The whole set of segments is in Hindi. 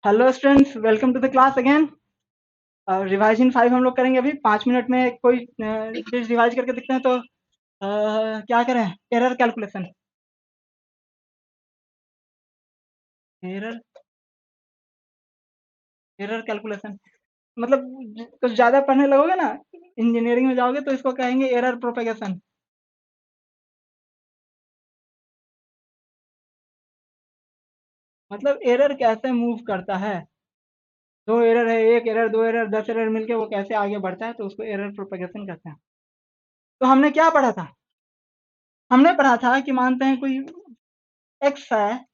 Hello students, welcome to the class again. Revision 5 हम लोग करेंगे अभी 5 मिनट में। कोई चीज रिवाइज करके देखते हैं तो क्या करें? Error calculation. Error error calculation मतलब कुछ ज्यादा पढ़ने लगोगे ना, इंजीनियरिंग में जाओगे तो इसको कहेंगे एरर प्रोपेगेशन। मतलब एरर कैसे मूव करता है। दो एरर है, एक एरर, दो एरर, 10 एरर मिलके वो कैसे आगे बढ़ता है, तो उसको एरर प्रोपेगेशन कहते हैं। तो हमने क्या पढ़ा था? हमने पढ़ा था कि मानते हैं कोई एक्स है,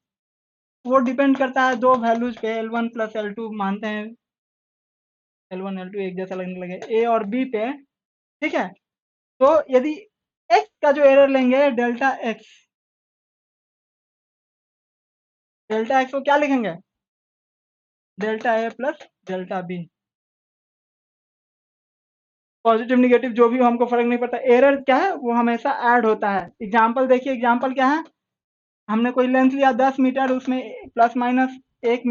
वो डिपेंड करता है दो वैल्यूज पे, L1 प्लस L2 मानते हैं। L1 L2 एक जैसा लगने लगे ए और बी पे। ठीक है। तो यदि एक्स का जो एरर लेंगे डेल्टा एक्स को क्या लिखेंगे? Delta A plus delta B. Positive negative जो भी हो, हमको फर्क नहीं पड़ता। एरर क्या है, वो हमेशा ऐड होता है। एग्जाम्पल देखिए, एग्जाम्पल क्या है। हमने कोई लेंथ लिया 10 मीटर, उसमें प्लस माइनस एक,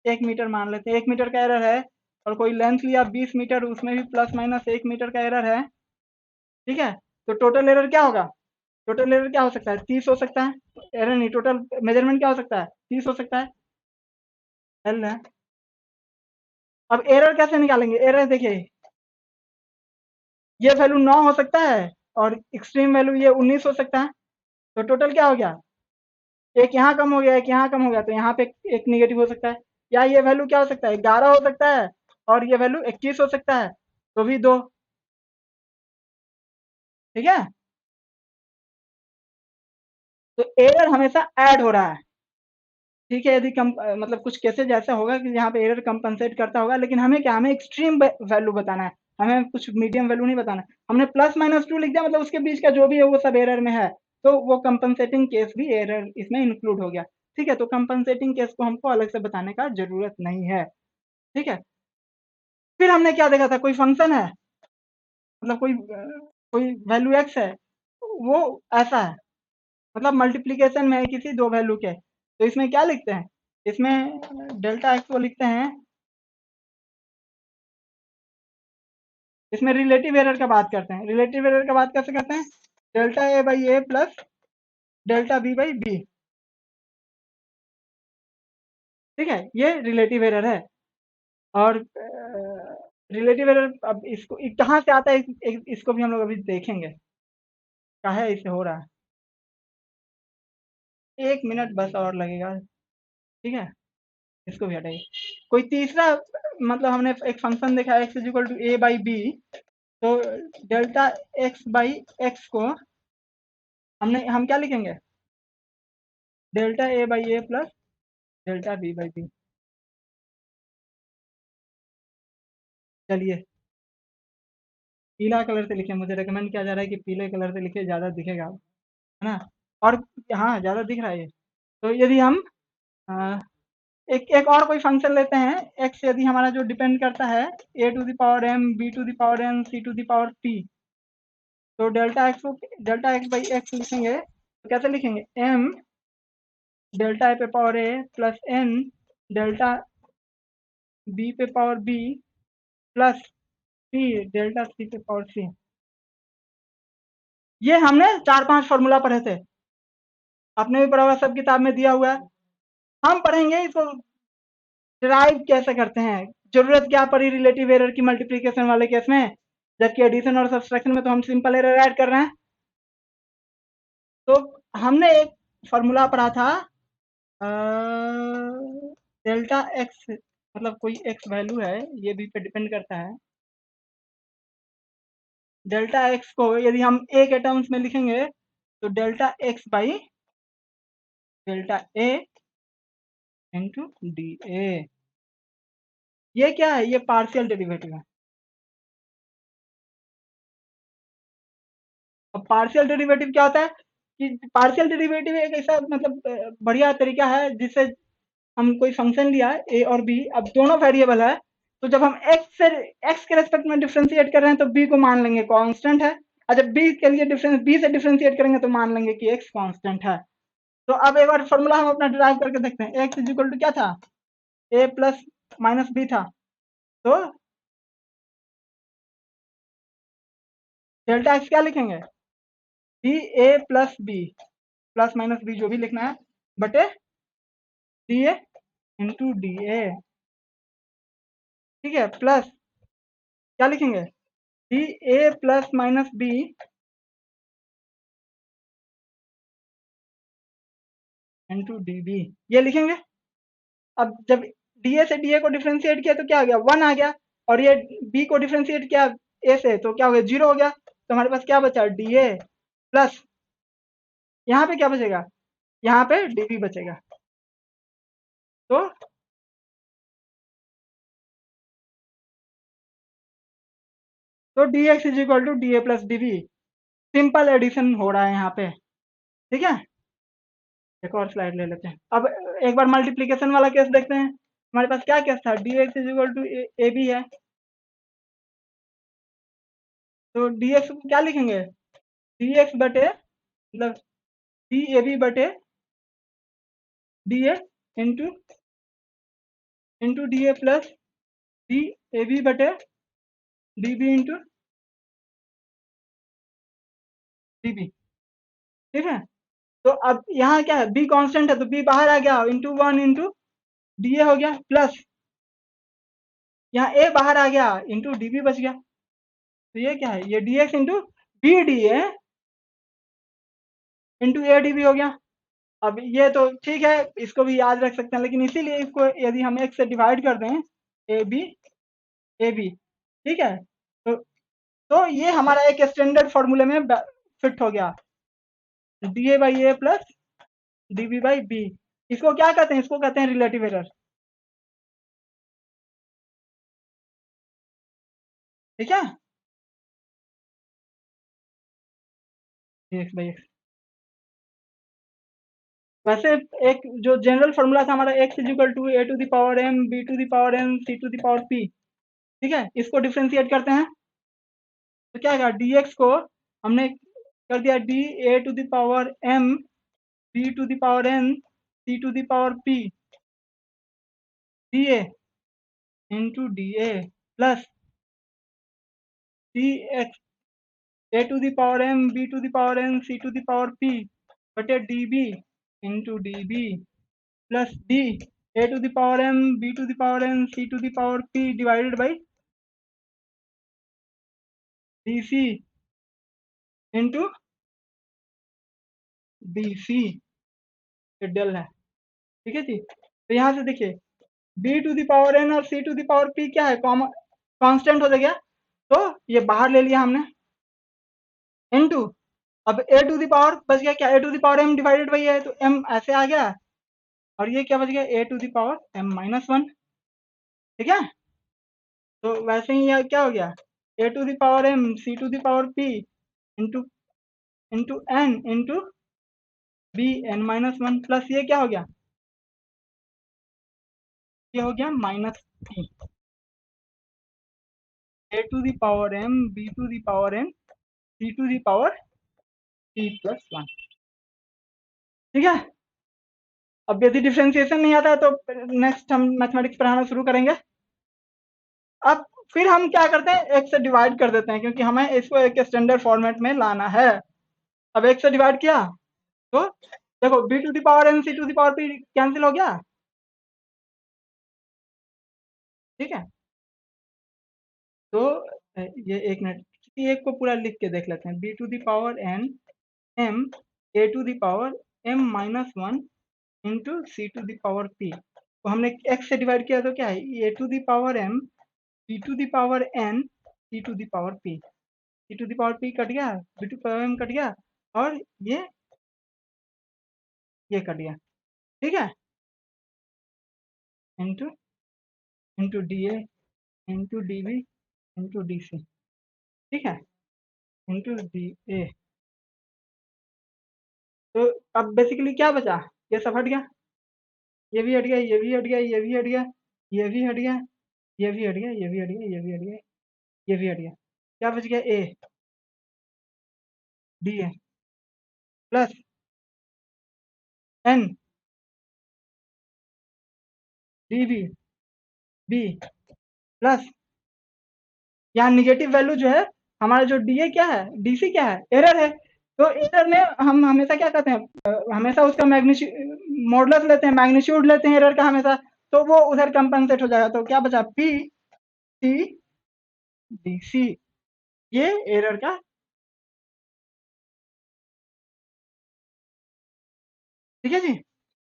एक मीटर मान लेते हैं, 1 मीटर का एरर है। और कोई लेंथ लिया 20 मीटर, उसमें भी प्लस माइनस 1 मीटर का एरर है। ठीक है। तो टोटल एरर क्या होगा? टोटल एरर क्या हो सकता है? 30 हो सकता है। एरर नहीं, टोटल मेजरमेंट क्या हो सकता है? 30 हो सकता है। एल है। अब एरर कैसे निकालेंगे? एरर देखिए, ये वैल्यू 9 हो सकता है और एक्सट्रीम वैल्यू ये 19 हो सकता है। तो टोटल क्या हो गया? एक यहाँ कम हो गया, एक यहाँ कम हो गया, तो यहाँ पे एक निगेटिव हो सकता है। या ये वैल्यू क्या हो सकता है? 11 हो सकता है और ये वैल्यू 21 हो सकता है। तो भी दो। ठीक है। तो एरर हमेशा ऐड हो रहा है। ठीक है। यदि कम मतलब कुछ केसेज ऐसा होगा कि यहाँ पे एरर कंपनसेट करता होगा, लेकिन हमें क्या, हमें एक्सट्रीम वैल्यू बताना है। हमें कुछ मीडियम वैल्यू नहीं बताना है। हमने प्लस माइनस 2 लिख दिया, मतलब उसके बीच का जो भी है वो सब एरर में है। तो वो कंपनसेटिंग केस भी एरर इसमें इंक्लूड हो गया। ठीक है। तो कंपनसेटिंग केस को हमको अलग से बताने का जरूरत नहीं है। ठीक है। फिर हमने क्या देखा था? कोई फंक्शन है, मतलब कोई वैल्यू एक्स है, वो ऐसा है, मतलब मल्टीप्लीकेशन में है किसी दो वैल्यू के। तो इसमें क्या लिखते हैं? इसमें डेल्टा एक्स को लिखते हैं। इसमें रिलेटिव एरर का बात करते हैं। रिलेटिव एरर का बात कैसे करते हैं? Delta A by A plus delta B by B. ठीक है। ये रिलेटिव एरर है। और रिलेटिव एरर अब इसको कहाँ से आता है, इसको भी हम लोग अभी देखेंगे। काहे इससे हो रहा है। 1 मिनट बस और लगेगा। ठीक है। इसको भी हटाइए। कोई तीसरा, मतलब हमने एक फंक्शन देखा, X is equal to A by B. तो डेल्टा एक्स बाई एक्स को हम क्या लिखेंगे? Delta A by A plus delta B by B. चलिए, पीला कलर से लिखे, मुझे रेकमेंड किया जा रहा है कि पीले कलर से लिखे, ज़्यादा दिखेगा, है ना? और हाँ, ज़्यादा दिख रहा है ये। तो यदि हम अ, एक एक और कोई फंक्शन लेते हैं, एक्स यदि हमारा जो डिपेंड करता है A to the power M, B to the power N, C to the power P. तो डेल्टा एक्स को डेल्टा एक्स बाई एक्स लिखेंगे तो कैसे लिखेंगे? एम डेल्टा ए पे power A plus N delta B पे power B plus C delta C पे पावर सी। ये हमने 4-5 फॉर्मूला पढ़े थे, आपने भी पढ़ा हुआ, सब किताब में दिया हुआ है। हम पढ़ेंगे इसको डिराइव कैसे करते हैं। जरूरत क्या पड़ी रिलेटिव एरर की मल्टीप्लिकेशन वाले केस में, जबकि एडिशन और सब्सट्रैक्शन में तो हम सिंपल एरर ऐड कर रहे हैं। तो हमने एक फॉर्मूला पढ़ा था, डेल्टा एक्स, मतलब कोई एक्स वैल्यू है, ये भी पे डिपेंड करता है। डेल्टा एक्स को यदि हम ए के टर्म्स में लिखेंगे तो delta X by delta A into D ए। ये क्या है? ये पार्शियल डेरिवेटिव है। अब पार्शियल डेरिवेटिव क्या होता है कि पार्शियल डेरिवेटिव एक ऐसा, मतलब बढ़िया तरीका है जिससे हम कोई फंक्शन लिया है ए और बी, अब दोनों वेरिएबल है। तो जब हम एक्स के रेस्पेक्ट में डिफ्रेंशिएट कर रहे हैं तो बी को मान लेंगे कांस्टेंट है। और जब बी के लिए बी से डिफ्रेंशिएट करेंगे तो मान लेंगे कि एक्स कांस्टेंट है। तो अब एक बार फॉर्मूला हम अपना डिराइव करके देखते हैं। एक्स इज इक्वल टू क्या था? ए प्लस माइनस बी था, तो डेल्टा एक्स क्या लिखेंगे, D A plus B, plus minus B जो भी लिखना है, बटे D A into D A, ठीक है, प्लस क्या लिखेंगे, D A plus minus B into D B, ये लिखेंगे। अब जब डी ए से डी ए को डिफ्रेंशिएट किया तो क्या हो गया, 1 आ गया, और ये बी को डिफ्रेंशिएट किया ए से तो क्या हो गया, 0 हो गया। तो हमारे पास क्या बचा, डी ए प्लस, यहाँ पे क्या बचेगा, यहाँ पे डी बी बचेगा। तो D X is equal to D A plus D B, simple addition हो रहा है यहाँ पे, ठीक है। एक और स्लाइड ले लेते हैं, अब एक बार मल्टीप्लीकेशन वाला केस देखते हैं। हमारे पास क्या केस था, D X is equal to A B है, तो डी एक्स को क्या लिखेंगे, डी एक्स बटे मतलब डी ए बी बटे D A into into D A plus D A B बटे D B into D B, ठीक है। तो अब यहाँ क्या है, बी कांस्टेंट है तो बी बाहर आ गया, इंटू 1 इंटू डी ए हो गया, प्लस यहाँ ए बाहर आ गया, इंटू डी बी बच गया। तो ये क्या है, ये D X into B D A into A D B हो गया। अब ये तो ठीक है, इसको भी याद रख सकते हैं, लेकिन इसीलिए इसको यदि हम एक से डिवाइड कर दें, ए बी ए बी, ठीक है, तो ये हमारा एक स्टैंडर्ड फॉर्मूले में फिट हो गया, D A by A plus D B by B. इसको क्या कहते हैं, इसको कहते हैं रिलेटिव एरर, ठीक है, एक्स बाई एक्स। वैसे एक जो जनरल फॉर्मूला था हमारा, X is equal to A to the power M B to the power N C to the power P, ठीक है, इसको डिफ्रेंशिएट करते हैं तो क्या आएगा, डी एक्स को हमने कर दिया D A to the power M B to the power N C to the power P D A into D A plus D X A to the power M B to the power N C to the power P बटे D B into D B plus D A to the power M B to the power N C to the power P divided by D C into D C, डल है, ठीक है जी। तो यहाँ से देखिए B to the power N और C to the power P क्या है, कॉमन कांस्टेंट हो जाएगा, तो ये बाहर ले लिया हमने, इनटू अब ए टू द पावर बच गया क्या, A to the power M divided by है, तो एम ऐसे आ गया, और ये क्या बच गया, A to the power M minus 1, ठीक है। तो वैसे ही यह क्या हो गया, A to the power M C to the power P into into N into B N minus 1 plus ये क्या हो गया, ये हो गया minus P A to the power M B to the power N C to the power P plus 1, ठीक है। अब यदि डिफ्रेंशिएशन नहीं आता है तो नेक्स्ट हम मैथमेटिक्स पढ़ाना शुरू करेंगे। अब फिर हम क्या करते हैं, एक से डिवाइड कर देते हैं, क्योंकि हमें इसको एक स्टैंडर्ड फॉर्मेट में लाना है। अब एक से डिवाइड किया तो देखो B to the power N C to the power P cancel हो गया, ठीक है। तो ये एक मिनट, एक को पूरा लिख के देख लेते हैं, B to the power N M A to the power M minus 1 into C to the power P. तो हमने एक्स से डिवाइड किया तो क्या है, A to the power M B to the power N C to the power P, C to the power P cut गया, B to power M cut गया, और ये कट गया, ठीक है, into into D A into D B into D C, ठीक है, इंटू डी ए। तो अब बेसिकली क्या बचा, ये सब हट गया, ये भी हट गया, ये भी हट गया, ये भी हट गया, ये भी हट गया, ये भी हट गया, ये भी हट गया, ये भी हट गया, ये भी हट गया, क्या बच गया, A D A plus N D B B plus, यहाँ निगेटिव वैल्यू जो है हमारा, जो डी ए क्या है, डी सी क्या है, एरर है। तो एरर में हम हमेशा क्या करते हैं, हमेशा उसका मैग्नीट्यूड मॉडुलस लेते हैं, मैग्नीट्यूड लेते हैं एरर का हमेशा, तो वो उधर कंपनसेट हो जाएगा। तो क्या बचा, पी सी डी सी, ये एरर का। ठीक है जी।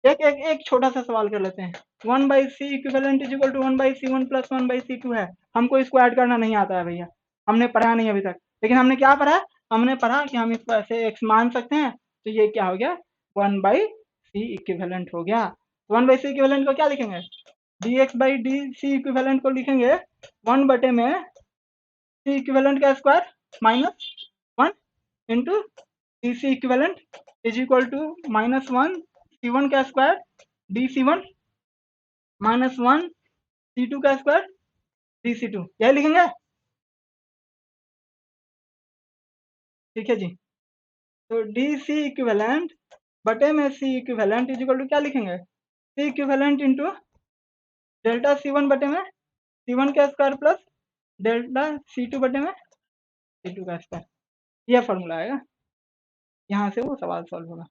एक एक एक छोटा सा सवाल कर लेते हैं। 1/c equivalent is equal to 1/c1 plus 1/c2 है। हमको इसको ऐड करना नहीं आता है भैया, हमने पढ़ा नहीं अभी तक। लेकिन हमने क्या पढ़ा, हमने पढ़ा कि हम इसको ऐसे x मान सकते हैं। तो ये क्या हो गया, 1/c इक्विवेलेंट हो गया। 1/c इक्विवेलेंट को क्या लिखेंगे, dx/dc इक्विवेलेंट को लिखेंगे 1/में c इक्विवेलेंट का square minus 1 into dc equivalent is equal to -1 c1 का square D C one minus 1 c2 का स्क्वायर डी सी टू, यही लिखेंगे। ठीक है जी। तो डी सी इक्विवेलेंट बटे में C equivalent is equal to क्या लिखेंगे, C equivalent into delta C one बटे में सी वन का square plus delta C two बटे में सी टू का स्क्वायर। यह फॉर्मूला आएगा, यहाँ से वो सवाल सॉल्व होगा।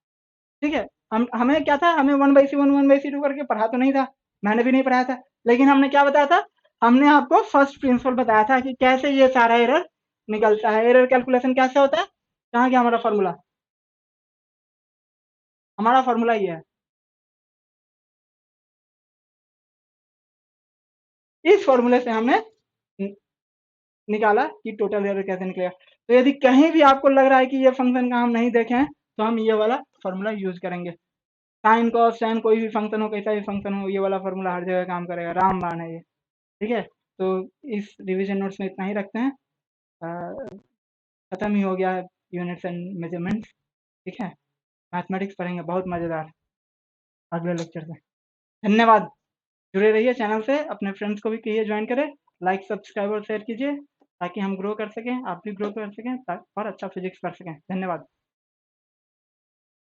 ठीक है। हम हमें क्या था, हमें 1/c1 1/c2 करके पढ़ा तो नहीं था, मैंने भी नहीं पढ़ाया था। लेकिन हमने क्या बताया था, हमने आपको फर्स्ट प्रिंसिपल बताया था कि कैसे ये सारा एरर निकलता है, एरर कैलकुलेशन कैसे होता है। कहाँ गया हमारा फॉर्मूला, हमारा फॉर्मूला ये है। इस फॉर्मूले से हमने निकाला कि टोटल एरर कैसे निकलेगा। तो यदि कहीं भी आपको लग रहा है कि ये फंक्शन का हम नहीं देखे हैं, तो हम ये वाला फॉर्मूला यूज करेंगे। साइन कॉस टेन कोई भी फंक्शन हो, कैसा भी फंक्शन हो, ये वाला फॉर्मूला हर जगह काम करेगा, रामबाण है ये। ठीक है। तो इस रिवीजन नोट्स में इतना ही रखते हैं। खत्म ही हो गया है यूनिट्स एंड मेजरमेंट्स। ठीक है। मैथमेटिक्स पढ़ेंगे बहुत मज़ेदार अगले लेक्चर से। धन्यवाद। जुड़े रहिए चैनल से, अपने फ्रेंड्स को भी कहिए ज्वाइन करें, लाइक सब्सक्राइब और शेयर कीजिए ताकि हम ग्रो कर सकें, आप भी ग्रो कर सकें और अच्छा फिजिक्स कर सकें। धन्यवाद।